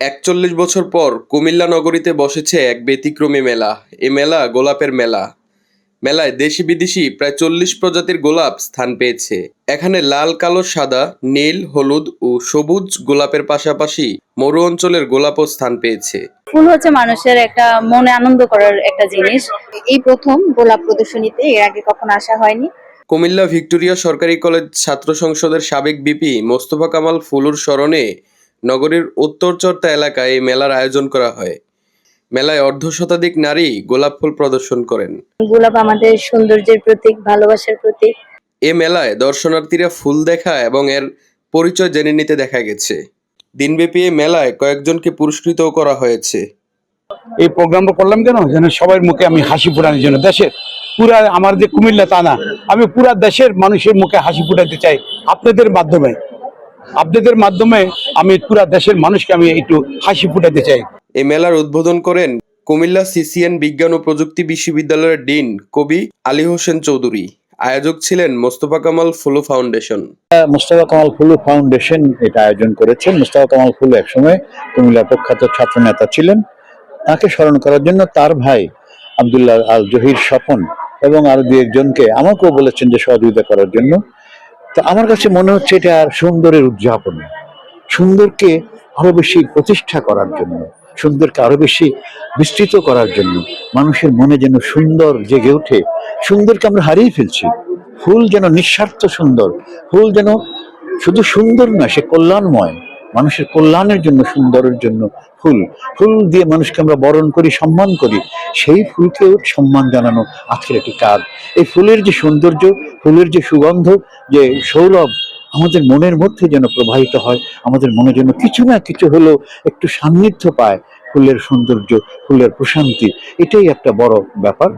৪১ বছর পর কুমিল্লা নগরীতে বসেছে এক ব্যতিক্রমী মেলা। এ মেলা গোলাপের মেলা। মেলায় দেশি বিদেশি প্রায় ৪০ প্রজাতির গোলাপ স্থান পেয়েছে। এখানে লাল, কালো, সাদা, নীল, হলুদ ও সবুজ গোলাপের পাশাপাশি মরু অঞ্চলের গোলাপও স্থান পেয়েছে। ফুল হচ্ছে মানুষের একটা মনে আনন্দ করার একটা জিনিস। এই প্রথম গোলাপ প্রদর্শনীতে, এর আগে কখনো আসা হয়নি। কুমিল্লা ভিক্টোরিয়া সরকারি কলেজ ছাত্র সংসদের সাবেক ভিপি মোস্তফা কামাল ফুলুর স্মরণে নগরীর উত্তরচর্তা এলাকায় এই মেলার আয়োজন করা হয়। মেলায় অর্ধশতাধিক নারী গোলাপ ফুল প্রদর্শন করেন। গোলাপ আমাদের সৌন্দর্যের প্রতীক, ভালোবাসার প্রতীক। এ মেলায় দর্শনার্থীরা ফুল দেখা এবং এর পরিচয় জেনে নিতে দেখা গেছে। দিনব্যাপী এই মেলায় কয়েকজনকে পুরস্কৃতও করা হয়েছে। এই প্রোগ্রামটা করলাম কেন, যেন সবার মুখে আমি হাসি ফোটানোর জন্য, দেশের পুরা আমার যে কুমিল্লা তা না, আমি পুরা দেশের মানুষের মুখে হাসি ফোটাতে চাই আপনাদের মাধ্যমে। আমি পুরা দেশের মানুষকে আমি একটু হাসি ফোটাতে চাই। এই মেলার উদ্বোধন করেন কুমিল্লা সিসিএন বিজ্ঞান ও প্রযুক্তি বিশ্ববিদ্যালয়ের ডিন কবি আলী হোসেন চৌধুরী। আয়োজক ছিলেন মোস্তফা কামাল ফুলু ফাউন্ডেশন। মোস্তফা কামাল ফুলু ফাউন্ডেশন এটা আয়োজন করেছেন। মোস্তফা কামাল ফুলু একসময় কুমিল্লার প্রখ্যাত ছাত্র নেতা ছিলেন। তাকে স্মরণ করার জন্য তার ভাই আব্দুল্লাহ আল জহির স্বপন এবং আরো দু একজনকে আমাকেও বলেছেন যে সহযোগিতা করার জন্য। তো আমার কাছে মনে হচ্ছে এটা সুন্দরের উদযাপন, সুন্দরকে আরো বেশি প্রতিষ্ঠা করার জন্য, সুন্দরকে আরো বেশি বিস্তৃত করার জন্য, মানুষের মনে যেন সুন্দর জেগে ওঠে। সুন্দরকে আমরা হারিয়ে ফেলছি। ফুল যেন নিঃস্বার্থ সুন্দর, ফুল যেন শুধু সুন্দর না, সে কল্যাণময়, মানুষের কল্যাণের জন্য, সুন্দরের জন্য ফুল। ফুল দিয়ে মানুষকে আমরা বরণ করি, সম্মান করি। সেই ফুলকেও সম্মান জানানো আজকের একটি কাজ। এই ফুলের যে সৌন্দর্য, ফুলের যে সুগন্ধ, যে সৌরভ আমাদের মনের মধ্যে যেন প্রবাহিত হয়, আমাদের মনে যেন কিছু না কিছু হলেও একটু সান্নিধ্য পায়। ফুলের সৌন্দর্য, ফুলের প্রশান্তি, এটাই একটা বড় ব্যাপার।